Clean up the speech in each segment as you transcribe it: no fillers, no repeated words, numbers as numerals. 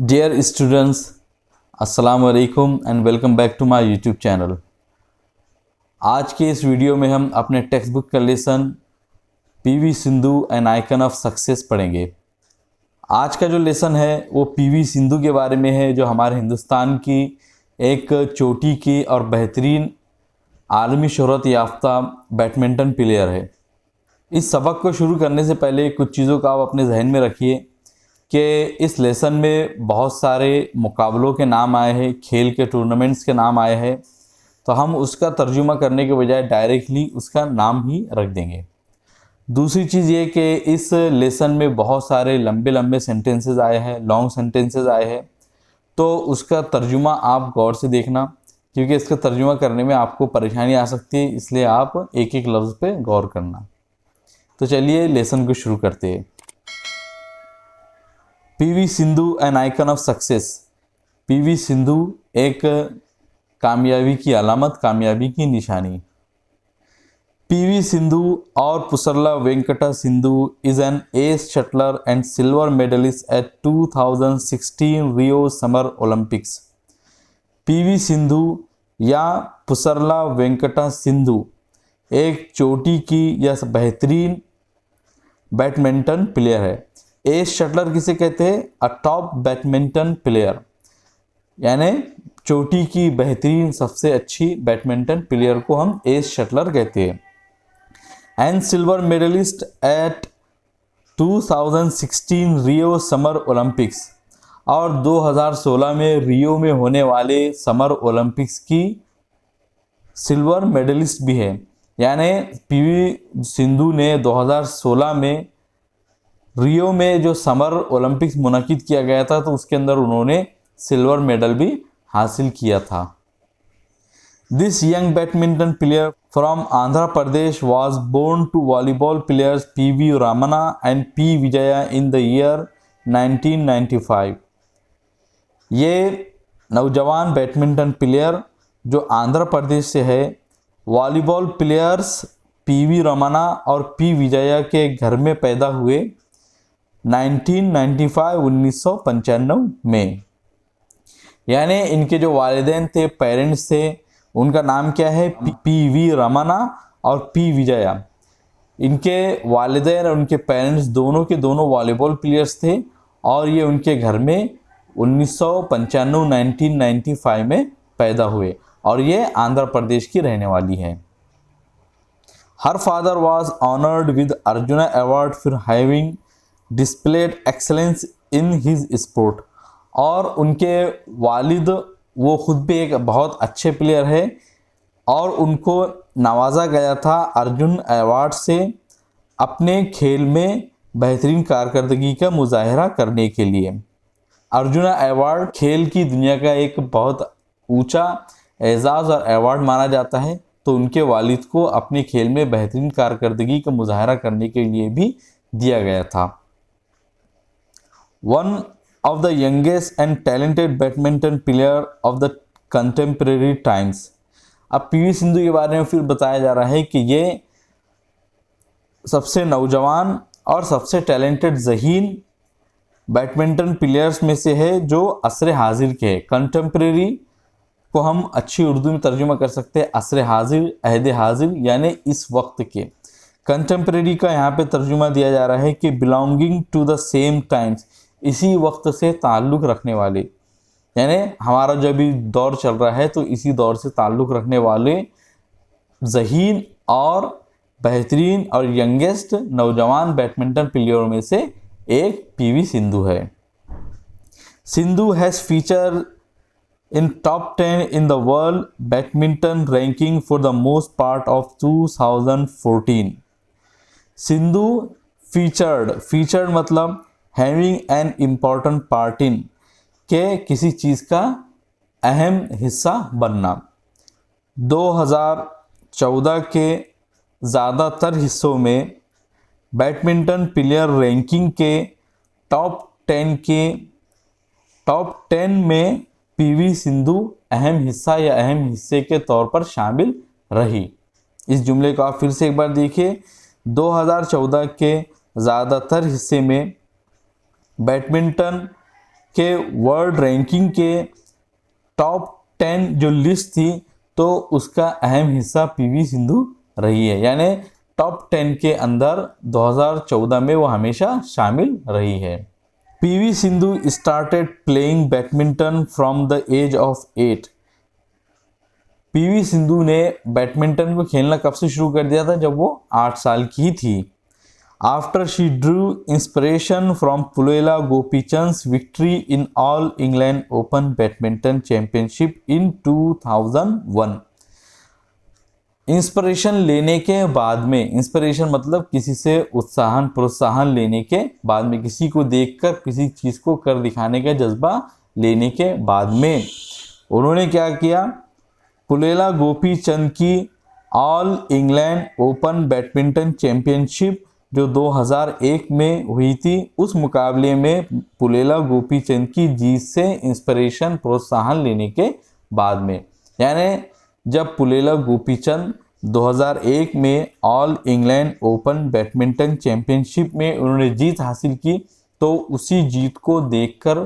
Dear students, अस्सलाम वालेकुम and welcome back to my YouTube channel. आज के इस वीडियो में हम अपने टेक्स्ट बुक का lesson PV Sindhu an icon of success पढ़ेंगे। आज का जो लेसन है वो पीवी सिंधु के बारे में है, जो हमारे हिंदुस्तान की एक चोटी की और बेहतरीन आलमी शोहरत याफ्ता बैडमिंटन प्लेयर है। इस सबक को शुरू करने से पहले कुछ चीज़ों का आप अपने जहन में रखिए कि इस लेसन में बहुत सारे मुकाबलों के नाम आए हैं, खेल के टूर्नामेंट्स के नाम आए हैं, तो हम उसका तर्जुमा करने के बजाय डायरेक्टली उसका नाम ही रख देंगे। दूसरी चीज़ ये कि इस लेसन में बहुत सारे लंबे लंबे सेंटेंसेस आए हैं, लॉन्ग सेंटेंसेस आए हैं, तो उसका तर्जुमा आप गौर से देखना, क्योंकि इसका तर्जुमा करने में आपको परेशानी आ सकती है, इसलिए आप एक एक लफ्ज़ पे गौर करना। तो चलिए लेसन को शुरू करते हैं। PV Sindhu an icon of success. PV Sindhu एक कामयाबी की अलामत, कामयाबी की निशानी। पीवी सिंधु और Pusarla Venkata Sindhu is an ace shuttler and silver medallist at 2016 Rio summer Olympics. PV Sindhu या पुसरला वेंकटा सिंधु एक चोटी की या बेहतरीन बैडमिंटन प्लेयर है। एस शटलर किसे कहते हैं? अ टॉप बैडमिंटन प्लेयर, यानी चोटी की बेहतरीन सबसे अच्छी बैडमिंटन प्लेयर को हम एस शटलर कहते हैं। And silver medallist at 2016 Rio summer Olympics, और 2016 में रियो में होने वाले समर ओलंपिक्स की सिल्वर मेडलिस्ट भी है। यानी पीवी सिंधु ने 2016 में रियो में जो समर ओलंपिक्स मुनक्किद किया गया था, तो उसके अंदर उन्होंने सिल्वर मेडल भी हासिल किया था। This young badminton player from Andhra Pradesh was born to volleyball players P V Ramana and P Vijaya in the year 1995। ये नौजवान बैडमिंटन प्लेयर जो आंध्र प्रदेश से है, वॉलीबॉल प्लेयर्स पीवी रमना और पी विजया के घर में पैदा हुए 1995 में। यानी इनके जो वालिदैन थे, पेरेंट्स थे, उनका नाम क्या है? पीवी रमना और पी विजया। इनके वालिदैन और उनके पेरेंट्स दोनों के दोनों वॉलीबॉल प्लेयर्स थे, और ये उनके घर में 1995 में पैदा हुए, और ये आंध्र प्रदेश की रहने वाली है। Her father was honoured with arjuna award for having displayed excellence in his sport, और उनके वालिद वो खुद भी एक बहुत अच्छे प्लेयर है, और उनको नवाजा गया था अर्जुन अवार्ड से अपने खेल में बेहतरीन कारकर्दगी का मुजाहरा करने के लिए। अर्जुना अवार्ड खेल की दुनिया का एक बहुत ऊंचा एजाज़ और अवार्ड माना जाता है, तो उनके वालिद को अपने खेल में बेहतरीन कारकर्दगी का मुजाहरा करने के लिए भी दिया गया था। One of the youngest and talented badminton player of the contemporary times. अब पीवी सिंधु के बारे में फिर बताया जा रहा है कि ये सबसे नौजवान और सबसे टैलेंटेड ज़हीन बैडमिंटन प्लेयर्स में से है जो असर हाजिर के है। कंटेम्प्रेरी को हम अच्छी उर्दू में तर्जुमा कर सकते हैं असर हाजिर, अहद हाजिर, यानी इस वक्त के। कंटेम्प्रेरी का यहाँ पे तर्जुमा दिया जा रहा है कि belonging to the same times, इसी वक्त से ताल्लुक़ रखने वाले, यानी हमारा जो भी दौर चल रहा है तो इसी दौर से ताल्लुक़ रखने वाले ज़हीन और बेहतरीन और यंगेस्ट नौजवान बैडमिंटन प्लेयरों में से एक पीवी सिंधु है। Sindhu has feature in top 10 in the world badminton ranking for the most part of 2014. Sindhu featured मतलब having an important part in, के किसी चीज़ का अहम हिस्सा बनना। 2014 के ज़्यादातर हिस्सों में बैडमिंटन प्लेयर रैंकिंग के टॉप 10 में पीवी सिंधु अहम हिस्सा या अहम हिस्से के तौर पर शामिल रही। इस जुमले को आप फिर से एक बार देखिए। 2014 के ज़्यादातर हिस्से में बैडमिंटन के वर्ल्ड रैंकिंग के टॉप 10 जो लिस्ट थी तो उसका अहम हिस्सा पीवी सिंधु रही है, यानी टॉप 10 के अंदर 2014 में वो हमेशा शामिल रही है। PV Sindhu started playing badminton from the age of 8। PV Sindhu ने बैडमिंटन को खेलना कब से शुरू कर दिया था? जब वो 8 साल की थी। After she drew inspiration from Pulela Gopichand's victory in all England open badminton championship in 2001। Inspiration लेने के बाद में, इंस्पिरेशन मतलब किसी से उत्साहन प्रोत्साहन लेने के बाद में, किसी को देखकर किसी चीज़ को कर दिखाने का जज्बा लेने के बाद में उन्होंने क्या किया? पुलेला गोपीचंद की all England open badminton championship जो 2001 में हुई थी, उस मुकाबले में पुलेला गोपीचंद की जीत से इंस्पिरेशन प्रोत्साहन लेने के बाद में, यानी जब पुलेला गोपीचंद 2001 में all England open badminton championship में उन्होंने जीत हासिल की, तो उसी जीत को देखकर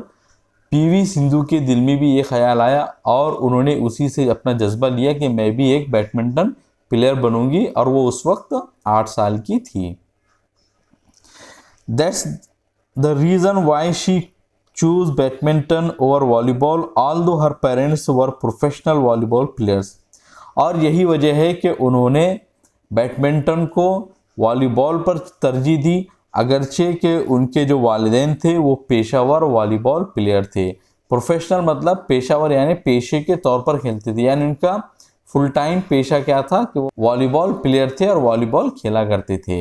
पीवी सिंधु के दिल में भी ये ख्याल आया और उन्होंने उसी से अपना जज्बा लिया कि मैं भी एक बैडमिंटन प्लेयर बनूंगी, और वो उस वक्त 8 साल की थी। That's the reason why she choose badminton over volleyball although her parents were professional volleyball players. और यही वजह है कि उन्होंने बैडमिंटन को वॉलीबॉल पर तरजीह दी, अगरचे कि उनके जो वालिदैन थे वो पेशावर वॉलीबॉल प्लेयर थे। प्रोफेशनल मतलब पेशावर, यानी पेशे के तौर पर खेलते थे, यानी उनका फुल टाइम पेशा क्या था कि वो वॉलीबॉल प्लेयर थे और वॉलीबॉल खेला करते थे।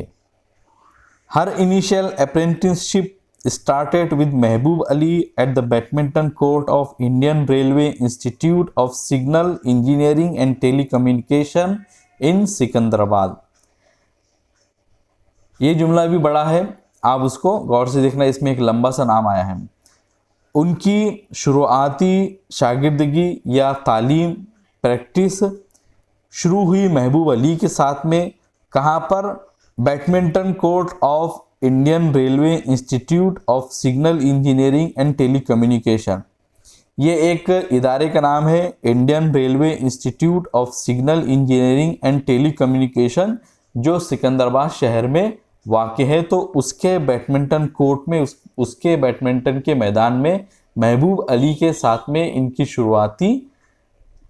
Her initial apprenticeship started with Mehboob Ali at the badminton court of Indian Railway Institute of Signal Engineering and Telecommunication in Secunderabad. ये जुमला भी बड़ा है, आप उसको गौर से देखना, इसमें एक लंबा सा नाम आया है। उनकी शुरुआती शागिर्दगी या तालीम प्रैक्टिस शुरू हुई महबूब अली के साथ में। कहाँ पर? Badminton court of Indian railway institute of signal engineering and telecommunication. ये एक इदारे का नाम है, Indian railway institute of signal engineering and telecommunication, जो सिकंदराबाद शहर में वाक़ है। तो उसके बैडमिंटन कोर्ट में, उसके बैडमिंटन के मैदान में महबूब अली के साथ में इनकी शुरुआती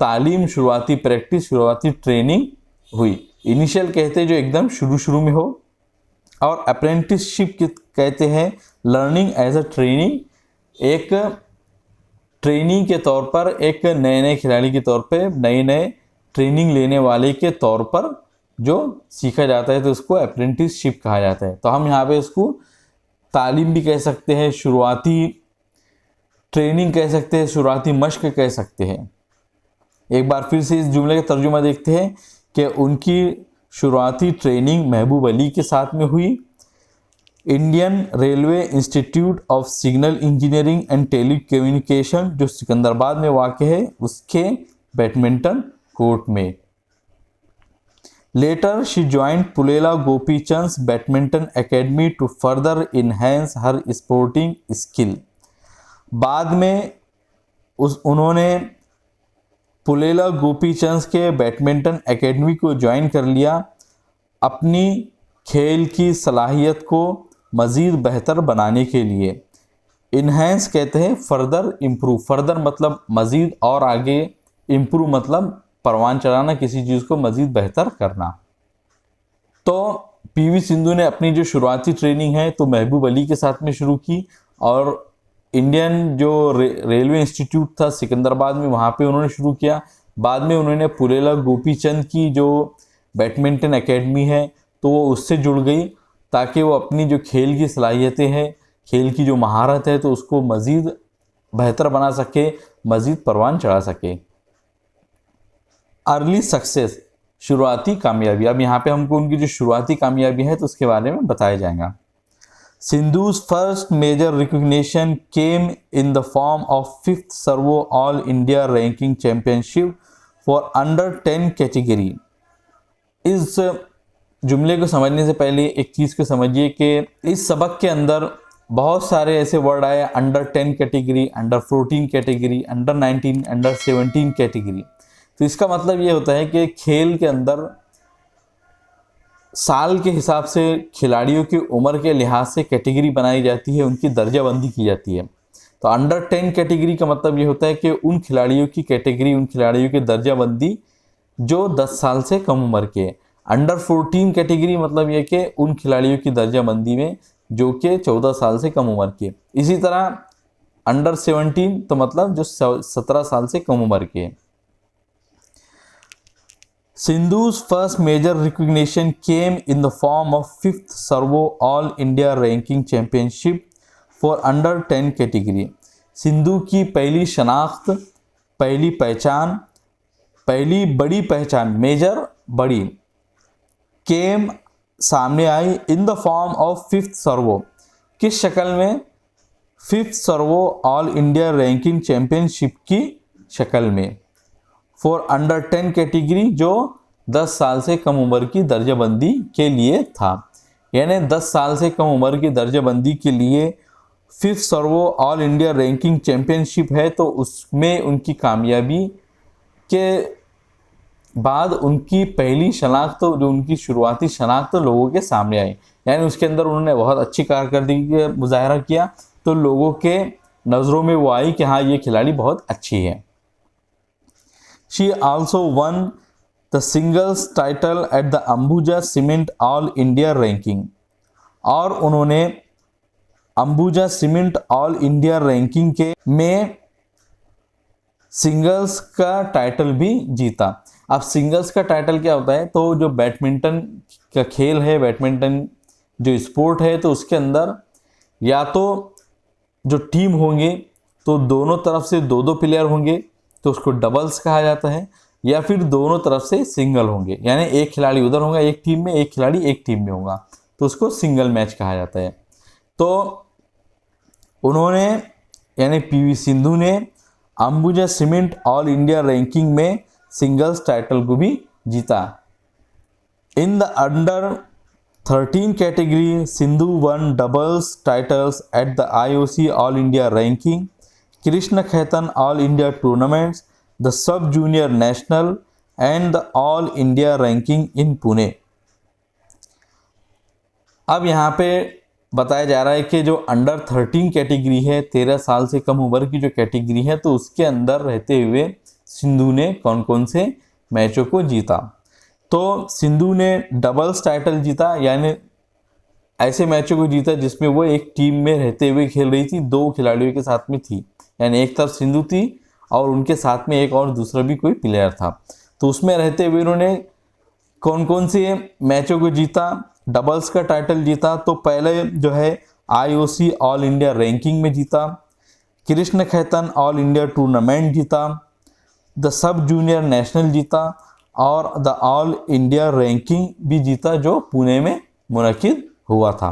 तालीम, शुरुआती प्रैक्टिस, शुरुआती ट्रेनिंग हुई। इनिशियल कहते हैं जो एकदम शुरू में हो, और अप्रेंटिसशिप कहते हैं लर्निंग एज अ ट्रेनिंग, एक ट्रेनिंग के तौर पर, एक नए खिलाड़ी के तौर पे, नए ट्रेनिंग लेने वाले के तौर पर जो सीखा जाता है तो उसको अप्रेंटिसशिप कहा जाता है। तो हम यहाँ पे उसको तालीम भी कह सकते हैं, शुरुआती ट्रेनिंग कह सकते हैं, शुरुआती मश्क कह सकते हैं। एक बार फिर से इस जुमले का तर्जुमा देखते हैं कि उनकी शुरुआती ट्रेनिंग महबूब अली के साथ में हुई। Indian railway institute of signal engineering and telecommunication जो सिकंदराबाद में वाक़ है, उसके बैडमिंटन कोर्ट में। Later she joined Pulela Gopichand's badminton academy to further enhance her sporting skill. बाद में उन्होंने पुलेला गोपीचंद के बैडमिंटन एकेडमी को ज्वाइन कर लिया, अपनी खेल की सलाहियत को मज़ीद बेहतर बनाने के लिए। इन्हेंस कहते हैं फर्दर इम्प्रूव, फर्दर मतलब मज़ीद और आगे, इम्प्रूव मतलब परवान चढ़ाना, किसी चीज़ को मज़ीद बेहतर करना। तो पीवी सिंधु ने अपनी जो शुरुआती ट्रेनिंग है तो महबूब अली के साथ में शुरू की, और इंडियन जो रेलवे इंस्टीट्यूट था सिकंदराबाद में, वहाँ पे उन्होंने शुरू किया। बाद में उन्होंने पुलेला गोपीचंद की जो बैडमिंटन एकेडमी है तो वो उससे जुड़ गई, ताकि वो अपनी जो खेल की सलाहियतें हैं, खेल की जो महारत है, तो उसको मज़ीद बेहतर बना सके, मज़ीद परवान चढ़ा सके। अर्ली सक्सेस, शुरुआती कामयाबी। अब यहाँ पे हमको उनकी जो शुरुआती कामयाबी है तो उसके बारे में बताया जाएगा। Sindhu's first major recognition came in the form of 5th Servo All India Ranking Championship for Under 10 category। इस जुमले को समझने से पहले एक चीज़ को समझिए कि इस सबक के अंदर बहुत सारे ऐसे वर्ड आए, under 10 category, under 14 category, under 19, under 17 category. तो इसका मतलब ये होता है कि खेल के अंदर साल के हिसाब से खिलाड़ियों की उम्र के लिहाज से कैटेगरी बनाई जाती है, उनकी दर्जाबंदी की जाती है। तो अंडर 10 कैटेगरी का मतलब ये होता है कि उन खिलाड़ियों की कैटेगरी, उन खिलाड़ियों की दर्जाबंदी जो 10 साल से कम उम्र के। अंडर 14 कैटेगरी मतलब ये कि उन खिलाड़ियों की दर्जाबंदी में जो कि 14 साल से कम उम्र के। इसी तरह अंडर 17 तो मतलब जो 17 साल से कम उम्र के। Sindhu's first major recognition came in the form of 5th Servo All India Ranking Championship for under 10 category। Sindhu की पहली शनाख्त, पहली पहचान, पहली बड़ी पहचान, मेजर बड़ी, केम सामने आई in the form of 5th Servo. किस शक्ल में? 5th Servo all India ranking championship की शक्ल में, फॉर अंडर 10 कैटेगरी, जो 10 साल से कम उम्र की दर्जाबंदी के लिए था। यानी 10 साल से कम उम्र की दर्जाबंदी के लिए 5th Servo all India ranking championship है, तो उसमें उनकी कामयाबी के बाद उनकी पहली शनाख्त, तो जो उनकी शुरुआती शनाख्त तो लोगों के सामने आई, यानी उसके अंदर उन्होंने बहुत अच्छी कारकर्दगी का मुजाहरा किया, तो लोगों के नज़रों में वो आई कि हाँ ये खिलाड़ी बहुत अच्छी है। She also won the singles title at the Ambuja Cement All India Ranking। और उन्होंने Ambuja cement all India ranking के में सिंगल्स का टाइटल भी जीता। अब सिंगल्स का टाइटल क्या होता है? तो जो बैडमिंटन का खेल है, बैडमिंटन जो स्पोर्ट है, तो उसके अंदर या तो जो टीम होंगे तो दोनों तरफ से दो दो प्लेयर होंगे, तो उसको डबल्स कहा जाता है, या फिर दोनों तरफ से सिंगल होंगे, यानी एक खिलाड़ी उधर होगा एक टीम में, एक खिलाड़ी एक टीम में होगा, तो उसको सिंगल मैच कहा जाता है। तो उन्होंने यानी पीवी सिंधु ने Ambuja cement all India ranking में सिंगल्स टाइटल को भी जीता। In the under 13 category Sindhu won doubles titles at the IOC all India ranking, Krishna Khaitan all India tournaments, the sub junior national and the all India ranking in Pune. अब यहाँ पे बताया जा रहा है कि जो अंडर 13 कैटेगरी है, 13 साल से कम उम्र की जो कैटेगरी है, तो उसके अंदर रहते हुए सिंधु ने कौन कौन से मैचों को जीता। तो सिंधु ने डबल्स टाइटल जीता, यानी ऐसे मैचों को जीता जिसमें वो एक टीम में रहते हुए खेल रही थी, दो खिलाड़ियों के साथ में थी, यानी एक तरफ सिंधु थी और उनके साथ में एक और दूसरा भी कोई प्लेयर था। तो उसमें रहते हुए उन्होंने कौन कौन से मैचों को जीता, डबल्स का टाइटल जीता। तो पहले जो है IOC ऑल इंडिया रैंकिंग में जीता, Krishna Khaitan all India tournament जीता, द सब जूनियर नेशनल जीता और द ऑल इंडिया रैंकिंग भी जीता, जो पुणे में मुनक्किद हुआ था।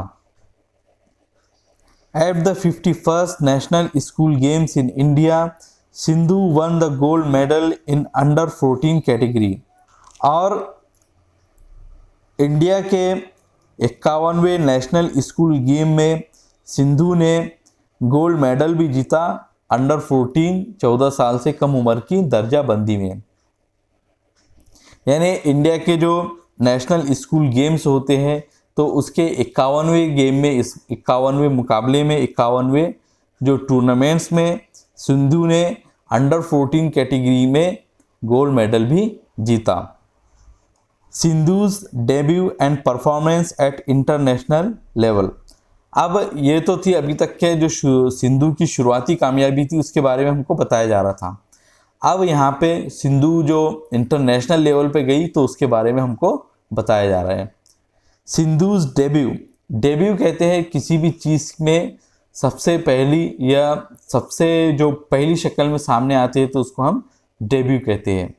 At the 51st national school games in India, Sindhu one the gold medal in under 14 category. और इंडिया के 51वें नेशनल स्कूल गेम में सिंधु ने गोल्ड मेडल भी जीता, अंडर 14 14 साल से कम उम्र की दर्जाबंदी में। यानी इंडिया के जो नेशनल स्कूल गेम्स होते हैं, तो उसके 51वें गेम में, इस 51वें मुकाबले में, 51वें जो टूर्नामेंट्स में सिंधु ने अंडर 14 कैटेगरी में गोल्ड मेडल भी जीता। Sindhu's debut and performance at international level. अब ये तो थी अभी तक के जो सिंधु की शुरुआती कामयाबी थी, उसके बारे में हमको बताया जा रहा था। अब यहाँ पे सिंधु जो इंटरनेशनल लेवल पे गई, तो उसके बारे में हमको बताया जा रहा है। सिंधुज डेब्यू, डेब्यू कहते हैं किसी भी चीज़ में सबसे पहली या सबसे जो पहली शक्ल में सामने आती है, तो उसको हम डेब्यू कहते हैं।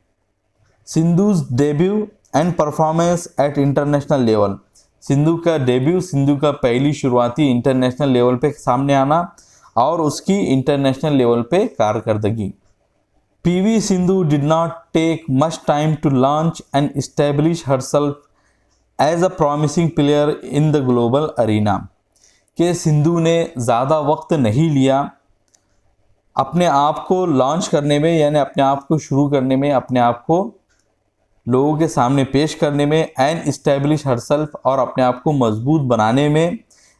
Sindhu's debut and performance at international level, Sindhu का डेब्यू, सिंधु का पहली शुरुआती इंटरनेशनल लेवल पे सामने आना और उसकी इंटरनेशनल लेवल पे कारकर्दगी। PV Sindhu did not take much time to launch and establish herself as a promising player in the global arena. कि सिंधु ने ज़्यादा वक्त नहीं लिया अपने आप को लॉन्च करने में, यानी अपने आप को शुरू करने में, अपने आप को लोगों के सामने पेश करने में, एंड इस्टेब्लिश हरसेल्फ, और अपने आप को मजबूत बनाने में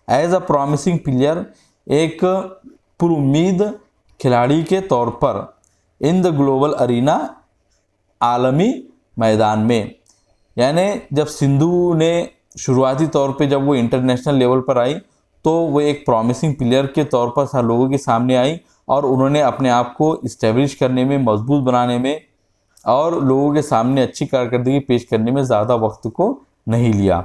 एज अ प्रॉमिसिंग प्लेयर, एक पुरुमीद खिलाड़ी के तौर पर, इन द ग्लोबल अरीना, आलमी मैदान में। यानी जब सिंधु ने शुरुआती तौर पे जब वो इंटरनेशनल लेवल पर आई तो वो एक प्रॉमिसिंग प्लेयर के तौर पर लोगों के सामने आई और उन्होंने अपने आप को इस्टेब्लिश करने में, मजबूत बनाने में और लोगों के सामने अच्छी कारकर्दगी पेश करने में ज़्यादा वक्त को नहीं लिया।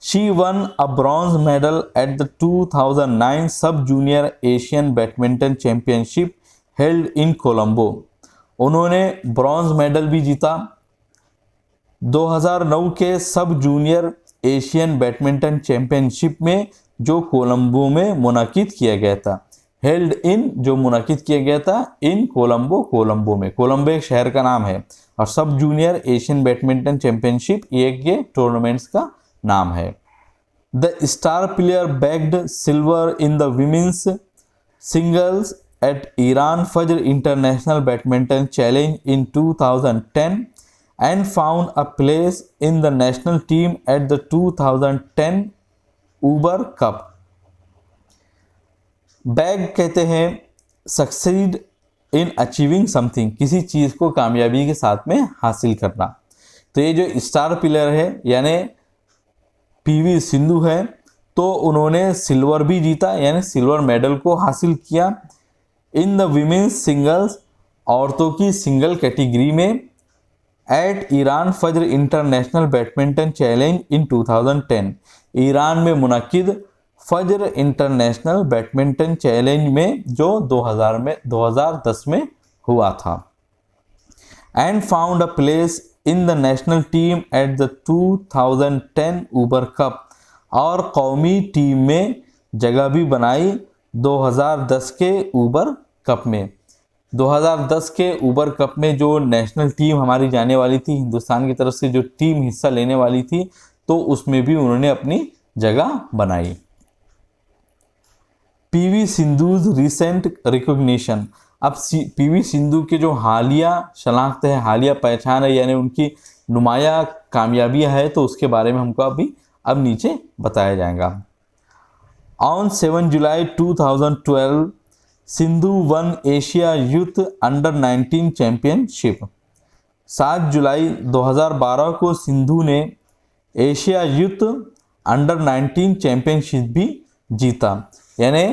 She one a bronze medal at the 2009 सब junior Asian badminton championship held in Colombo. उन्होंने ब्रॉन्ज मेडल भी जीता 2009 के सब जूनियर एशियन बैडमिंटन चैंपियनशिप में, जो कोलंबो में मुनाकिद किया गया था। हेल्ड इन, जो मुनाकिद किया गया था इन कोलंबो, कोलंबो में, कोलंबो एक शहर का नाम है, और सब जूनियर एशियन बैडमिंटन चैंपियनशिप ये टूर्नामेंट्स का नाम है। The star player bagged silver in the women's singles at Iran Fajr international badminton challenge in 2010 and found a place in the national team at the 2010 Uber Cup। Bag कहते हैं succeed in achieving something, किसी चीज़ को कामयाबी के साथ में हासिल करना। तो ये जो स्टार प्लेयर है यानी पीवी सिंधु है, तो उन्होंने सिल्वर भी जीता, यानी सिल्वर मेडल को हासिल किया इन द विमेंस सिंगल्स, औरतों की सिंगल कैटेगरी में, at Iran Fajr international badminton challenge in 2010, Iran में मुनाकिद फज्र इंटरनेशनल बैडमिंटन चैलेंज में, जो 2010 में हुआ था। And found a place in the national team at the 2010 Uber cup, और कौमी टीम में जगह भी बनाई 2010 के ऊबर कप में। 2010 के ऊबर कप में जो नेशनल टीम हमारी जाने वाली थी, हिंदुस्तान की तरफ से जो टीम हिस्सा लेने वाली थी, तो उसमें भी उन्होंने अपनी जगह बनाई। PV Sindhu's recent recognition. अब पीवी सिंधु के जो हालिया शनाख्त है, हालिया पहचान है, यानी उनकी नुमाया कामयाबियां है, तो उसके बारे में हमको अब नीचे बताया जाएगा। On 7 July 2012 Sindhu one Asia youth under 19 championship. 7 जुलाई 2012 को सिंधु ने एशिया यूथ अंडर 19 चैंपियनशिप भी जीता, यानी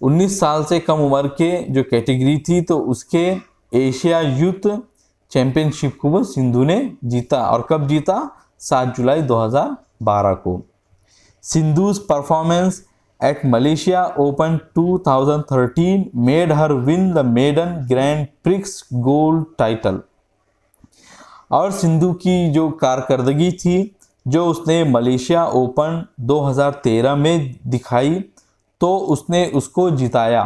19 साल से कम उम्र के जो कैटेगरी थी, तो उसके एशिया यूथ चैंपियनशिप को वो सिंधु ने जीता। और कब जीता? 7 जुलाई 2012 को। सिंधु's performance at Malaysia Open 2013 made her win the maiden Grand Prix gold title। और सिंधु की जो कारकर्दगी थी, जो उसने मलेशिया ओपन 2013 में दिखाई, तो उसने उसको जिताया।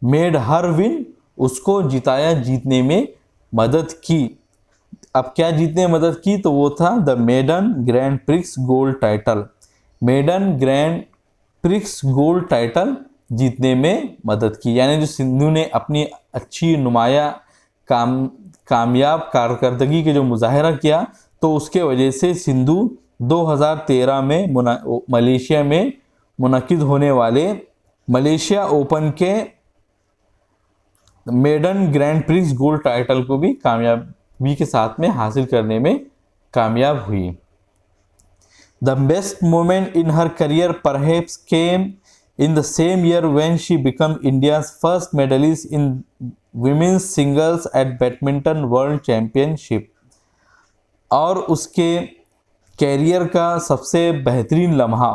मेड हर विन, उसको जिताया, जीतने में मदद की। अब क्या जीतने में मदद की? तो वो था the maiden grand prix gold title. Maiden grand prix gold title जीतने में मदद की, यानी जो सिंधु ने अपनी अच्छी नुमाया कामयाब कारकर्दगी के जो मुजाहरा किया, तो उसके वजह से सिंधु 2013 में मलेशिया में मुनक्किद होने वाले मलेशिया ओपन के maiden grand prix gold title को भी कामयाबी के साथ में हासिल करने में कामयाब हुई। The best moment in her career perhaps came in the same year when she became India's first medalist in women's singles at Badminton World Championship। और उसके कैरियर का सबसे बेहतरीन लम्हा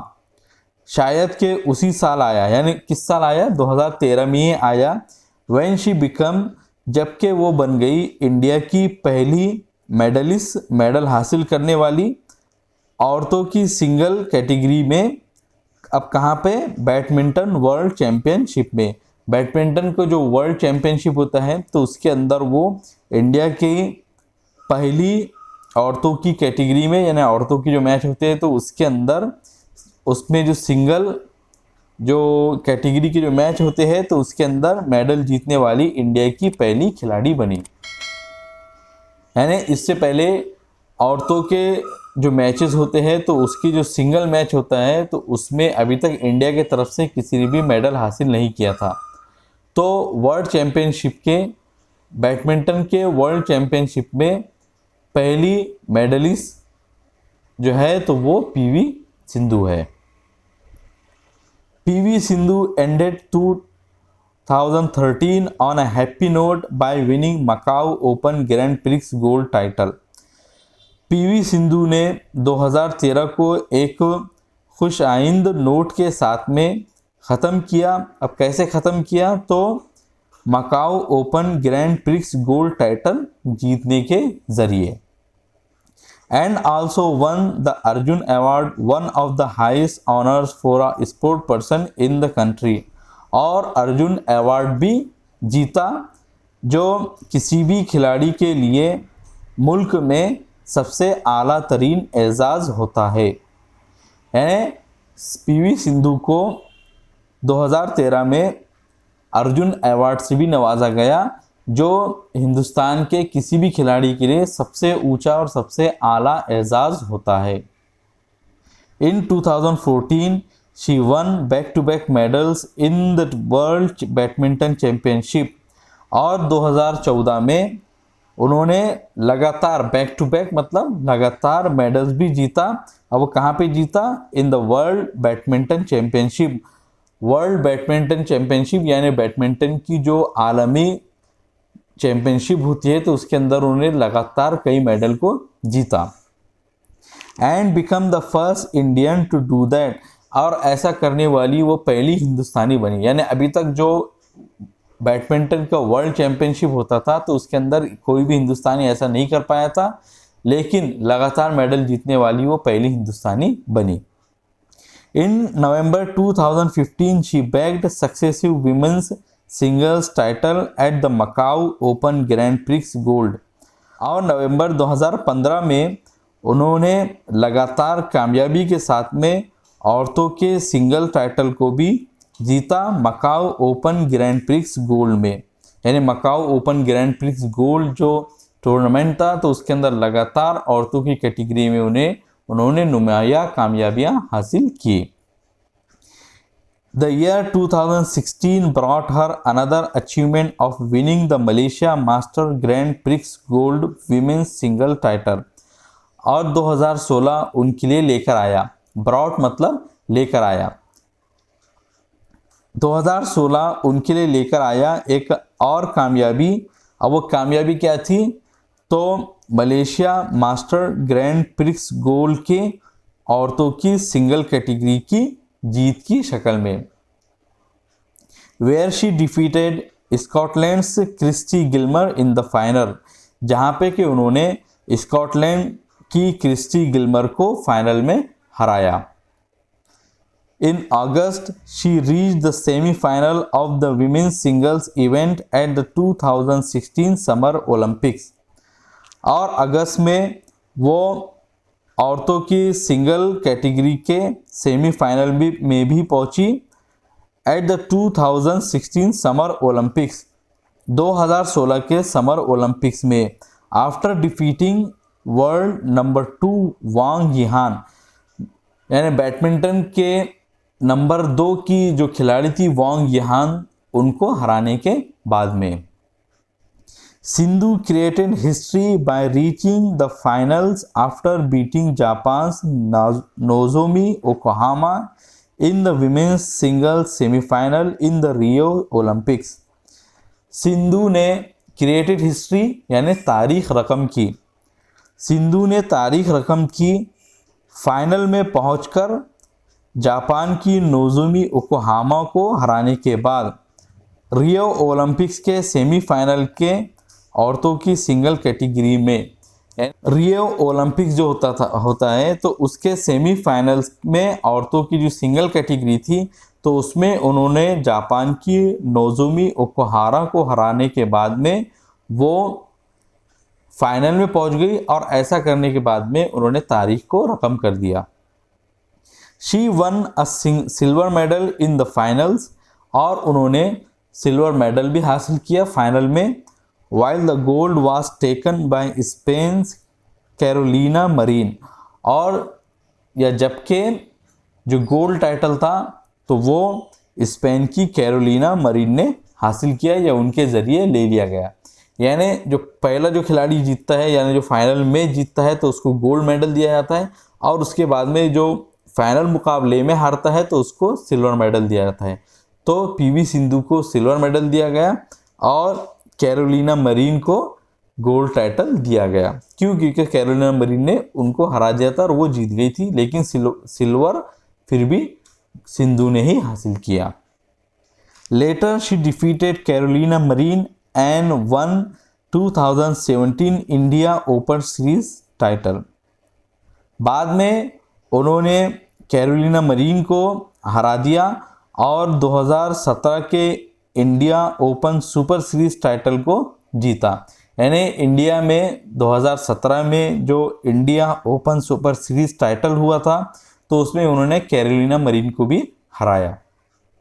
शायद के उसी साल आया, यानी किस साल आया? 2013 में ही आया। when she became, जबकि वो बन गई इंडिया की पहली मेडलिस्ट, मेडल हासिल करने वाली औरतों की सिंगल कैटेगरी में। अब कहाँ पे? बैडमिंटन वर्ल्ड चैंपियनशिप में। बैडमिंटन को जो वर्ल्ड चैंपियनशिप होता है, तो उसके अंदर वो इंडिया की पहली औरतों की कैटेगरी में, यानी औरतों की जो मैच होते हैं, तो उसके अंदर उसमें जो सिंगल जो कैटेगरी के जो मैच होते हैं तो उसके अंदर मेडल जीतने वाली इंडिया की पहली खिलाड़ी बनी। यानी इससे पहले औरतों के जो मैचेस होते हैं तो उसकी जो सिंगल मैच होता है तो उसमें अभी तक इंडिया की तरफ से किसी ने भी मेडल हासिल नहीं किया था। तो वर्ल्ड चैम्पियनशिप के बैडमिंटन के वर्ल्ड चैम्पियनशिप में पहली मेडलिस्ट जो है तो वो पीवी सिंधु है। PV Sindhu ended 2013 on a happy note by winning Macau Open Grand Prix gold title. PV Sindhu ने 2013 को एक खुश आइंद नोट के साथ में ख़त्म किया। अब कैसे ख़त्म किया? तो Macau open grand prix gold title जीतने के ज़रिए। And also one the Arjun award, one of the highest honours for a sport person in the country. और अर्जुन अवार्ड भी जीता, जो किसी भी खिलाड़ी के लिए मुल्क में सबसे आला तरीन एजाज़ होता है। यानी पीवी सिंधु को 2013 में अर्जुन अवार्ड से भी नवाजा गया, जो हिंदुस्तान के किसी भी खिलाड़ी के लिए सबसे ऊंचा और सबसे आला एजाज़ होता है। In 2014 she won back to back medals in the world badminton championship. और 2014 में उन्होंने लगातार बैक टू बैक मतलब लगातार मेडल्स भी जीता। अब वो कहाँ पे जीता? In the world badminton championship. World badminton championship यानी बैडमिंटन की जो आलमी चैम्पियनशिप होती है तो उसके अंदर उन्होंने लगातार कई मेडल को जीता। And become the first Indian to do that. और ऐसा करने वाली वो पहली हिंदुस्तानी बनी। यानी अभी तक जो बैडमिंटन का वर्ल्ड चैम्पियनशिप होता था तो उसके अंदर कोई भी हिंदुस्तानी ऐसा नहीं कर पाया था, लेकिन लगातार मेडल जीतने वाली वो पहली हिंदुस्तानी बनी। इन नवंबर 2015 she bagged successive women's singles title at the Macau open grand prix gold. और नवंबर 2015 में उन्होंने लगातार कामयाबी के साथ में औरतों के सिंगल टाइटल को भी जीता Macau open grand prix gold में। यानी Macau open grand prix gold जो टूर्नामेंट था तो उसके अंदर लगातार औरतों की कैटेगरी में उन्होंने नुमाया कामयाबियां हासिल की। The year 2016 brought her another achievement of winning the Malaysia master grand prix gold women's single title. और 2016 उनके लिए लेकर आया, ब्रॉट मतलब लेकर आया, 2016 उनके लिए लेकर आया एक और कामयाबी। अब वो कामयाबी क्या थी? तो Malaysia master grand prix gold के औरतों की सिंगल कैटेगरी की जीत की शक्ल में। Where she defeated Scotland's Kirsty Gilmour in the final. जहाँ पे कि उन्होंने स्कॉटलैंड की क्रिस्टी गिल्मर को फाइनल में हराया। In August, she reached the semi-final of the women's singles event at the 2016 Summer Olympics। और अगस्त में वो औरतों की सिंगल कैटेगरी के सेमीफाइनल में भी पहुंची एट द 2016 समर ओलंपिक्स, 2016 के समर ओलंपिक्स में, आफ्टर डिफीटिंग वर्ल्ड नंबर 2 वांग यिहान। यानी बैडमिंटन के नंबर 2 की जो खिलाड़ी थी वांग यिहान, उनको हराने के बाद में। Sindhu created history by reaching the finals after beating Japan's Nozomi Okuhara in the women's singles semifinal in the Rio Olympics. Sindhu ने क्रिएटेड हिस्ट्री यानी तारीख रकम की। सिंधु ने तारीख रकम की फाइनल में पहुंचकर जापान की नोजोमी ओकोहामा को हराने के बाद रियो ओलंपिक्स के सेमीफाइनल के औरतों की सिंगल कैटेगरी में। रियो ओलंपिक्स जो होता है तो उसके सेमीफाइनल्स में औरतों की जो सिंगल कैटेगरी थी तो उसमें उन्होंने जापान की नोजोमी ओकोहारा को हराने के बाद में वो फाइनल में पहुंच गई और ऐसा करने के बाद में उन्होंने तारीख को रकम कर दिया। She one a silver medal in the finals, और उन्होंने सिल्वर मेडल भी हासिल किया फाइनल में। While the gold was taken by Spain Carolina marine, और या जबकि जो गोल्ड टाइटल था तो वो स्पेन की कैरोलिना मरीन ने हासिल किया या उनके ज़रिए ले लिया गया। यानी जो पहला जो खिलाड़ी जीतता है, यानी जो फाइनल में जीतता है, तो उसको गोल्ड मेडल दिया जाता है, और उसके बाद में जो फाइनल मुकाबले में हारता है तो उसको सिल्वर मेडल दिया जाता है। तो पीवी सिंधु को सिल्वर मेडल दिया गया और कैरोलिना मरीन को गोल्ड टाइटल दिया गया। क्यों? क्योंकि कैरोलिना मरीन ने उनको हरा दिया था और वो जीत गई थी, लेकिन सिल्वर फिर भी सिंधु ने ही हासिल किया। Later she defeated Carolina Marin and won 2017 India open series title. बाद में उन्होंने कैरोलिना मरीन को हरा दिया और 2017 के India open super series title को जीता। यानी इंडिया में 2017 में जो India open super series title हुआ था तो उसमें उन्होंने कैरोलिना मरीन को भी हराया।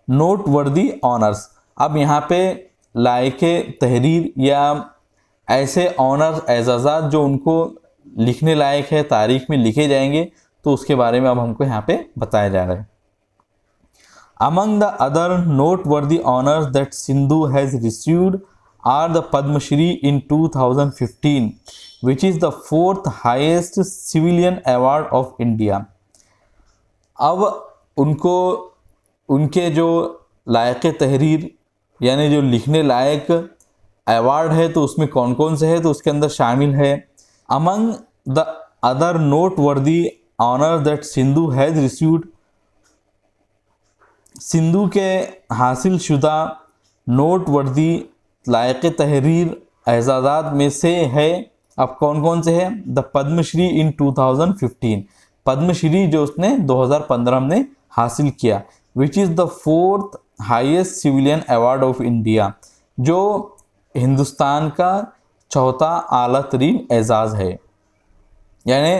नोट वर्दी ऑनर्स। अब यहाँ पे लायके तहरीर या ऐसे ऑनर्स एजाज़ात जो उनको लिखने लायक है, तारीख में लिखे जाएंगे, तो उसके बारे में अब हमको यहाँ पे बताया जा रहा है। Among the other noteworthy honors that Sindhu has received are the Padma Shri in 2015, which is the fourth highest civilian award of India. अब उनको उनके जो लायक तहरीर यानी जो लिखने लायक अवार्ड है तो उसमें कौन कौन से है, तो उसके अंदर शामिल है Among the other noteworthy honors that Sindhu has received, Sindhu के हासिल शुदा नोटवर्दी लायक तहरीर एजाज़ात में से है। अब कौन कौन से है? द पद्मश्री इन 2015, पद्मश्री जो उसने 2015 में हासिल किया, which is the fourth highest civilian award of India, जो हिंदुस्तान का चौथा आला तरीन एजाज़ है। यानी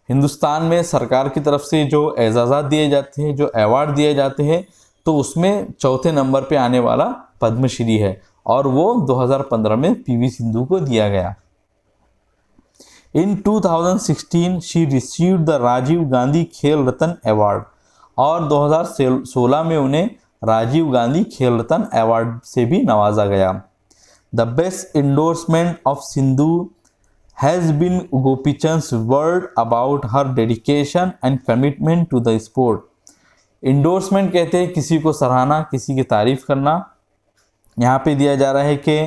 हिंदुस्तान में सरकार की तरफ से जो एजाज़ात दिए जाते हैं, जो अवार्ड दिए जाते हैं, तो उसमें चौथे नंबर पे आने वाला पद्मश्री है और वो 2015 में पीवी सिंधु को दिया गया। In 2016 she received the Rajiv Gandhi Khel Ratna award, और 2016 में उन्हें राजीव गांधी खेल रत्न अवार्ड से भी नवाजा गया। The best endorsement of Sindhu has been Gopichand's word about her dedication and commitment to the sport. Endorsement कहते हैं किसी को सराहना, किसी की तारीफ करना। यहाँ पे दिया जा रहा है कि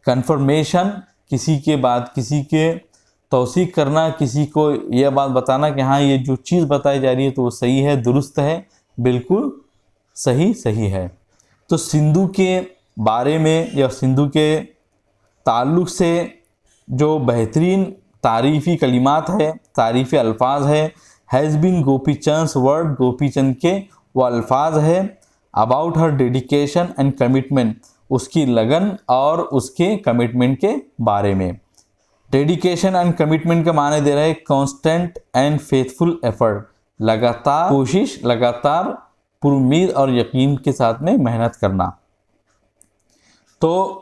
कंफर्मेशन, किसी के बाद किसी के तौसीक करना, किसी को यह बात बताना कि हाँ ये जो चीज़ बताई जा रही है तो वो सही है, दुरुस्त है, बिल्कुल सही है। तो सिंधु के बारे में या सिंधु के ताल्लुक़ से जो बेहतरीन तारीफ़ी कलिमात है, तारीफ़ी अल्फाज है, has been Gopichand's word, Gopichand के वो अल्फाज है, about her dedication and commitment, उसकी लगन और उसके कमिटमेंट के बारे में। डेडिकेशन एंड कमिटमेंट का माने दे रहा है कांस्टेंट एंड फेथफुल एफर्ट, लगातार कोशिश, लगातार पुरुमीद और यकीन के साथ में मेहनत करना। तो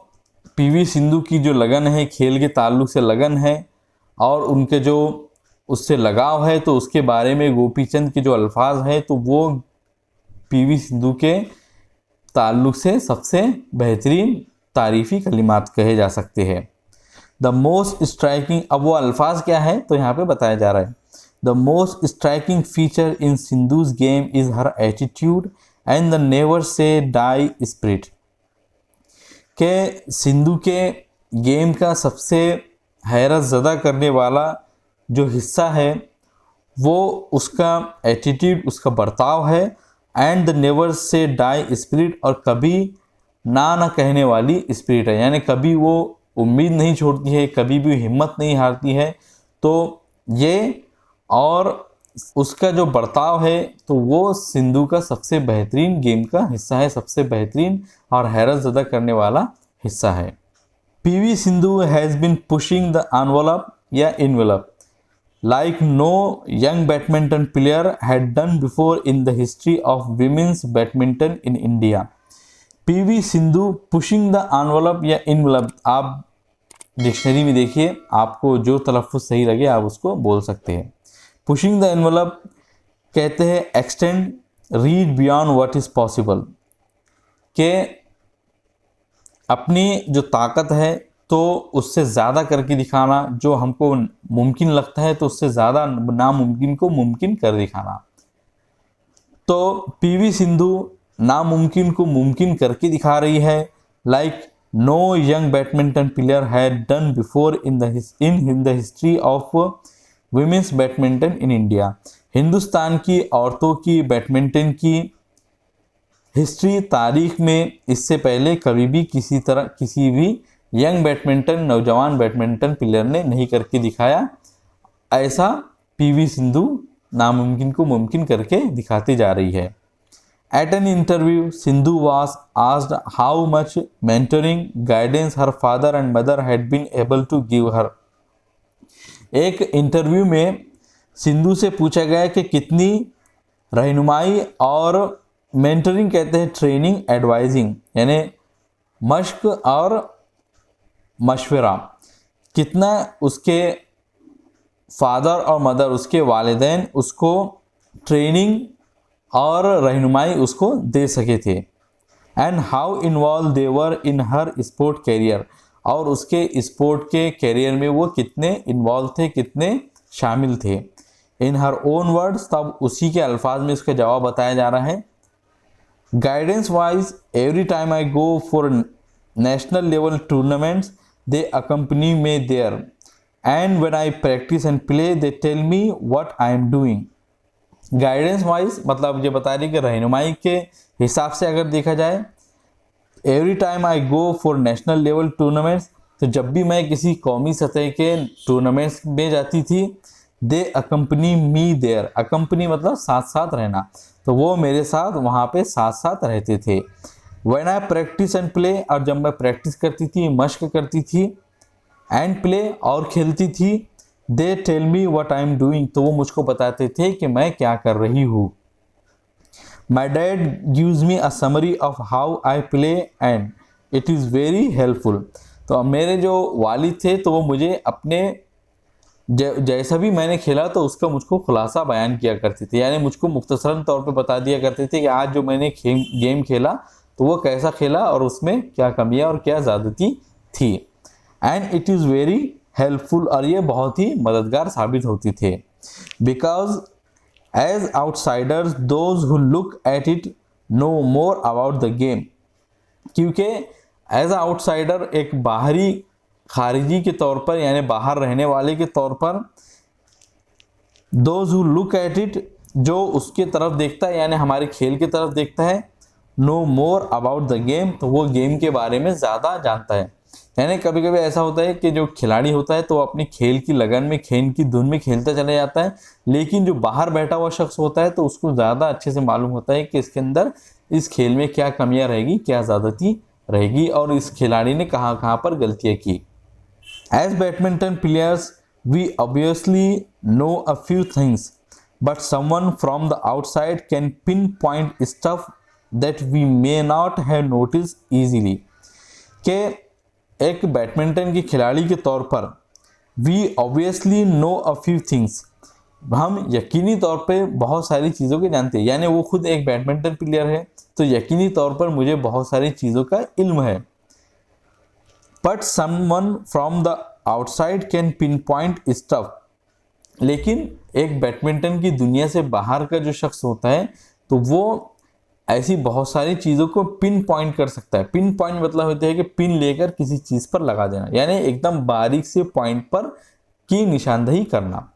पीवी सिंधु की जो लगन है, खेल के ताल्लुक़ से लगन है और उनके जो उससे लगाव है, तो उसके बारे में गोपीचंद के जो अल्फाज हैं तो वो पीवी सिंधु के ताल्लुक़ से सबसे बेहतरीन तारीफ़ी कलिमात कहे जा सकते हैं। द मोस्ट स्ट्राइकिंग, अब वो अल्फाज क्या है तो यहाँ पे बताया जा रहा है। The most striking feature in Sindhu's game is her attitude and the never say die spirit, के सिंधु के गेम का सबसे हैरत ज़दा करने वाला जो हिस्सा है वो उसका एटीट्यूड, उसका बर्ताव है, and the never say die spirit, और कभी ना कहने वाली स्पिरिट है। यानी कभी वो उम्मीद नहीं छोड़ती है, कभी भी हिम्मत नहीं हारती है। तो ये और उसका जो बर्ताव है तो वो सिंधु का सबसे बेहतरीन गेम का हिस्सा है, सबसे बेहतरीन और हैरत ज़दा करने वाला हिस्सा है। PV Sindhu has been pushing the envelope या envelope, like no young badminton player had done before in the history of women's badminton in India. PV Sindhu pushing the envelope या इनवलप, आप डिक्शनरी में देखिए, आपको जो तलफ़्फ़ुज़ सही लगे आप उसको बोल सकते हैं। पुशिंग द एनवलप कहते हैं extend, read beyond what is possible, के अपनी जो ताकत है तो उससे ज़्यादा करके दिखाना, जो हमको मुमकिन लगता है तो उससे ज़्यादा नामुमकिन को मुमकिन कर दिखाना। तो पीवी सिंधु नामुमकिन को मुमकिन करके दिखा रही है, like no young badminton player had done before in the history of women's badminton in India. Hindustan की औरतों की बैडमिंटन की हिस्ट्री, तारीख में इससे पहले कभी भी किसी भी यंग बैडमिंटन, नौजवान बैडमिंटन प्लेयर ने नहीं करके दिखाया। ऐसा पीवी सिंधु नामुमकिन को मुमकिन करके दिखाती जा रही है। At an interview Sindhu was asked how much mentoring guidance her father and mother had been able to give her. एक इंटरव्यू में सिंधु से पूछा गया कि कितनी रहनुमाई और मेंटरिंग कहते हैं ट्रेनिंग, एडवाइजिंग यानी मश्क और मशवरा, कितना उसके फादर और मदर, उसके वालिदैन उसको ट्रेनिंग और रहनुमाई उसको दे सके थे। And how involved they were in her sport career, और उसके स्पोर्ट के कैरियर में वो कितने इन्वॉल्व थे, कितने शामिल थे। इन हर ओन वर्ड्स, तब उसी के अल्फाज में इसका जवाब बताया जा रहा है। Guidance wise every time I go for national level tournaments they accompany me there, and when I practice and play they tell me what I am doing। Guidance wise मतलब ये बता रही कि रहनुमाई के हिसाब से अगर देखा जाए, every time I go for national level tournaments, तो जब भी मैं किसी कौमी सतह के टूर्नामेंट्स में जाती थी, दे अकम्पनी मी देयर, अकम्पनी मतलब साथ साथ रहना, तो वो मेरे साथ वहाँ पे साथ साथ रहते थे। When I practice and play, और जब मैं प्रैक्टिस करती थी, मश्क करती थी, एंड प्ले और खेलती थी, they tell me what I am doing, तो वो मुझको बताते थे कि मैं क्या कर रही हूँ। My dad gives me a summary of how I play and it is very helpful, तो मेरे जो वालिद थे तो वो मुझे अपने जैसा भी मैंने खेला तो उसका मुझको खुलासा बयान किया करते थे, यानी मुझको मुख्तसरन तौर पे बता दिया करते थे कि आज जो मैंने गेम खेला तो वो कैसा खेला और उसमें क्या कमियां और क्या ज़्यादती थी। And it is very helpful, और ये बहुत ही मददगार साबित होती थे। Because as outsiders those who look at it know more about the game, क्योंकि एज आउटसाइडर एक बाहरी खारिजी के तौर पर, यानी बाहर रहने वाले के तौर पर, those who look at it, जो उसके तरफ देखता है यानी हमारे खेल की तरफ देखता है, know more about the game, तो वो गेम के बारे में ज़्यादा जानता है। यानी कभी कभी ऐसा होता है कि जो खिलाड़ी होता है तो अपनी खेल की लगन में, खेल की धुन में खेलता चला जाता है, लेकिन जो बाहर बैठा हुआ शख्स होता है तो उसको ज़्यादा अच्छे से मालूम होता है कि इसके अंदर इस खेल में क्या कमियां रहेगी, क्या ज़्यादती रहेगी और इस खिलाड़ी ने कहाँ कहाँ पर गलतियाँ की। As badminton players, we obviously know a few things, but someone from the outside can pinpoint stuff that we may not have noticed easily। के एक बैडमिंटन के खिलाड़ी के तौर पर we obviously know a few things, हम यकीनी तौर पे बहुत सारी चीज़ों के जानते हैं, यानी वो खुद एक बैडमिंटन प्लेयर है तो यकीनी तौर पर मुझे बहुत सारी चीज़ों का इल्म है। But someone from the outside can pin point stuff, लेकिन एक बैडमिंटन की दुनिया से बाहर का जो शख्स होता है तो वो ऐसी बहुत सारी चीज़ों को पिन पॉइंट कर सकता है। पिन पॉइंट मतलब होता है कि पिन लेकर किसी चीज़ पर लगा देना, यानी एकदम बारीक से पॉइंट पर की निशानदही करना।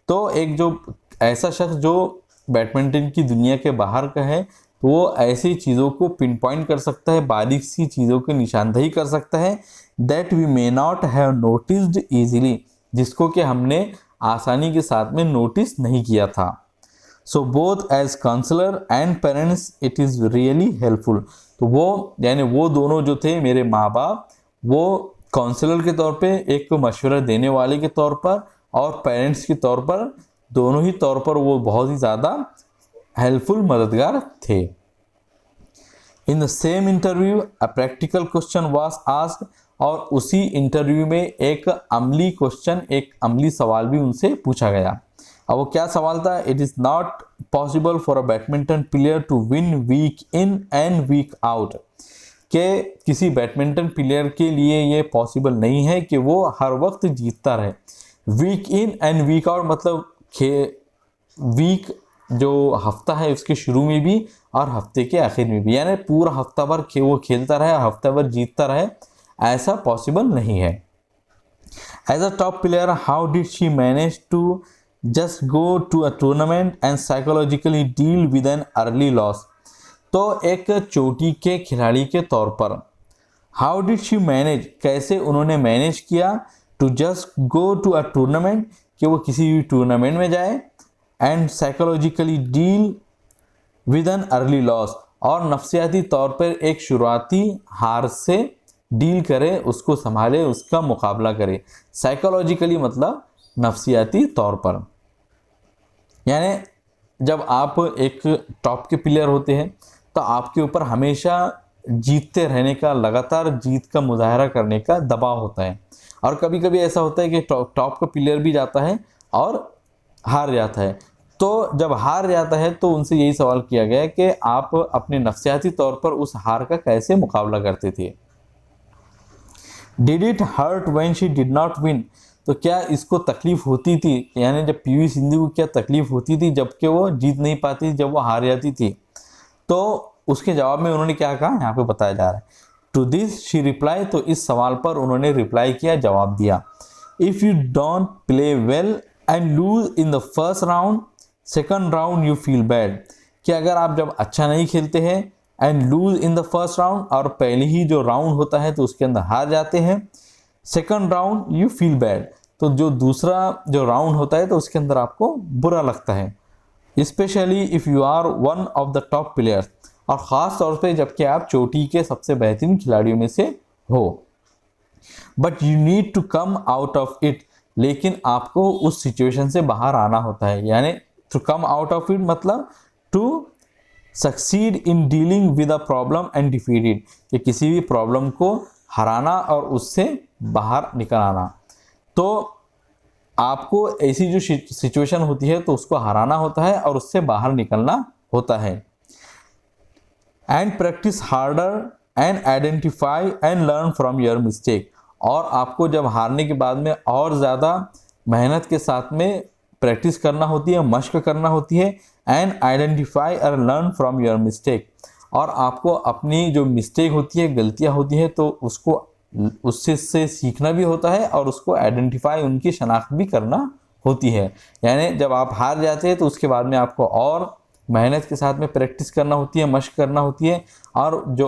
तो एक जो ऐसा शख्स जो बैडमिंटन की दुनिया के बाहर का है तो वो ऐसी चीज़ों को पिन पॉइंट कर सकता है, बारीक सी चीज़ों की निशानदही कर सकता है, that we may not have noticed easily, जिसको कि हमने आसानी के साथ में नोटिस नहीं किया था। So both as counsellor and parents it is really helpful, तो वो यानी वो दोनों जो थे मेरे माँ बाप, वो काउंसलर के तौर पे, एक को मशवरा देने वाले के तौर पर और पेरेंट्स के तौर पर, दोनों ही तौर पर वो बहुत ही ज़्यादा हेल्पफुल, मददगार थे। In the same interview a practical question was asked, और उसी इंटरव्यू में एक अमली क्वेश्चन, एक अमली सवाल भी उनसे पूछा गया। अब वो क्या सवाल था? It is not possible for a badminton player to win week in and week out, कि किसी बैडमिंटन प्लेयर के लिए ये पॉसिबल नहीं है कि वो हर वक्त जीतता रहे। Week in and week out मतलब वीक जो हफ्ता है उसके शुरू में भी और हफ्ते के आखिर में भी, यानी पूरा हफ्ता भर वो खेलता रहे, हफ्ता भर जीतता रहे, ऐसा पॉसिबल नहीं है। As a top player how did she manage to just go to a tournament and psychologically deal with an early loss. तो एक चोटी के खिलाड़ी के तौर पर हाउ डिड शी मैनेज, कैसे उन्होंने मैनेज किया, to just go to a tournament, कि वो किसी भी टूर्नामेंट में जाए, and psychologically deal with an early loss, और नफ्सियाती तौर पर एक शुरुआती हार से डील करे, उसको संभाले, उसका मुकाबला करे। साइकोलॉजिकली मतलब नफ्सियाती तौर पर, यानी जब आप एक टॉप के प्लेयर होते हैं तो आपके ऊपर हमेशा जीतते रहने का, लगातार जीत का मुजाहरा करने का दबाव होता है। और कभी कभी ऐसा होता है कि टॉप का प्लेयर भी जाता है और हार जाता है। तो जब हार जाता है तो उनसे यही सवाल किया गया कि आप अपने नफ्सियाती तौर पर उस हार का कैसे मुकाबला करते थे। Did it hurt when she did not win, तो क्या इसको तकलीफ होती थी, यानी जब पीवी सिंधु को क्या तकलीफ होती थी जबकि वो जीत नहीं पाती, जब वो हार जाती थी? तो उसके जवाब में उन्होंने क्या कहा, यहाँ पे बताया जा रहा है। टू दिस शी रिप्लाई, तो इस सवाल पर उन्होंने रिप्लाई किया, जवाब दिया। If you don't play well and lose in the first round, second round you feel bad, कि अगर आप जब अच्छा नहीं खेलते हैं and lose in the first round, और पहले ही जो राउंड होता है तो उसके अंदर हार जाते हैं, second round you feel bad, तो जो दूसरा जो राउंड होता है तो उसके अंदर आपको बुरा लगता है। Specially if you are one of the top players, और ख़ास तौर पे जबकि आप चोटी के सबसे बेहतरीन खिलाड़ियों में से हो। But you need to come out of it, लेकिन आपको उस सिचुएशन से बाहर आना होता है, यानी to come out of it मतलब to succeed in dealing with a problem and defeat it, कि किसी भी प्रॉब्लम को हराना और उससे बाहर निकल आना। तो आपको ऐसी जो सिचुएशन होती है तो उसको हराना होता है और उससे बाहर निकलना होता है। And practice harder and identify and learn from your mistake, और आपको जब हारने के बाद में और ज़्यादा मेहनत के साथ में प्रैक्टिस करना होती है, मश्क करना होती है। एंड आइडेंटिफाई और लर्न फ्रॉम योर मिस्टेक, और आपको अपनी जो मिस्टेक होती है, गलतियां होती है, तो उसको उससे सीखना भी होता है और उसको आइडेंटिफाई, उनकी शनाख्त भी करना होती है। यानी जब आप हार जाते हैं तो उसके बाद में आपको और मेहनत के साथ में प्रैक्टिस करना होती है, मश्क करना होती है, और जो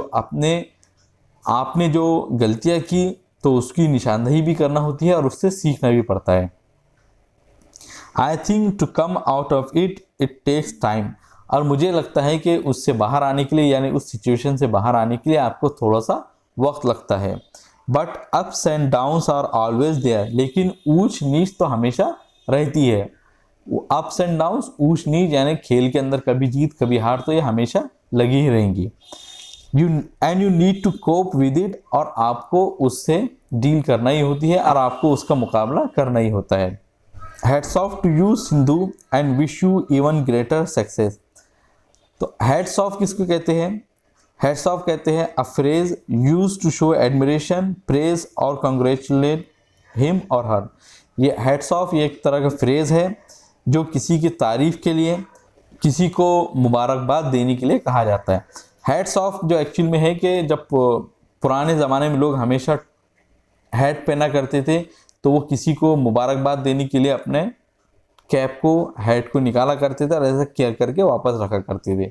आपने जो गलतियां की तो उसकी निशानदेही भी करना होती है और उससे सीखना भी पड़ता है। I think to come out of it takes time, और मुझे लगता है कि उससे बाहर आने के लिए, यानी उस सिचुएशन से बाहर आने के लिए आपको थोड़ा सा वक्त लगता है। But ups and downs are always there, लेकिन ऊंच नीच तो हमेशा रहती है। अप्स एंड डाउन्स, ऊंच नीच यानी खेल के अंदर कभी जीत कभी हार, तो ये हमेशा लगी ही रहेंगी। You need to cope with it, और आपको उससे डील करना ही होती है और आपको उसका मुकाबला करना ही होता है। Hats off to you Sindhu and wish you even greater success. तो हैट्स ऑफ किसको कहते हैं? हैट्स ऑफ कहते हैं a phrase use to show admiration, praise और कंग्रेचुलेट हिम और हर। ये हैट्स ऑफ ये एक तरह का फ्रेज है जो किसी की तारीफ के लिए, किसी को मुबारकबाद देने के लिए कहा जाता है। हैट्स ऑफ जो एक्चुअल में है कि जब पुराने ज़माने में लोग हमेशा हैट पहना करते थे तो वो किसी को मुबारकबाद देने के लिए अपने कैप को, हैट को निकाला करते थे और ऐसा केयर करके वापस रखा करते थे।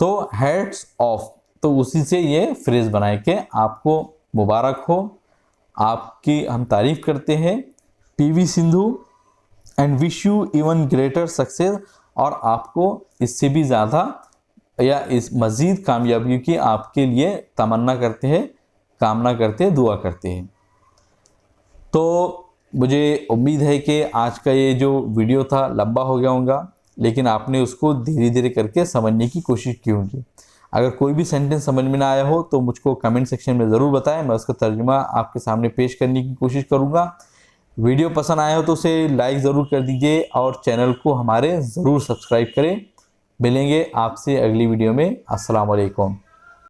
तो हैट्स ऑफ, तो उसी से ये फ्रेज बनाए कि आपको मुबारक हो, आपकी हम तारीफ करते हैं PV Sindhu, and wish you even greater success, और आपको इससे भी ज़्यादा या इस मज़ीद कामयाबियों की आपके लिए तमन्ना करते हैं, कामना करते हैं, दुआ करते हैं। तो मुझे उम्मीद है कि आज का ये जो वीडियो था लंबा हो गया होगा, लेकिन आपने उसको धीरे धीरे करके समझने की कोशिश की होगी। अगर कोई भी सेंटेंस समझ में ना आया हो तो मुझको कमेंट सेक्शन में ज़रूर बताएं, मैं उसका तर्जुमा आपके सामने पेश करने की कोशिश करूँगा। वीडियो पसंद आया हो तो उसे लाइक ज़रूर कर दीजिए और चैनल को हमारे ज़रूर सब्सक्राइब करें। मिलेंगे आपसे अगली वीडियो में। अस्सलाम वालेकुम।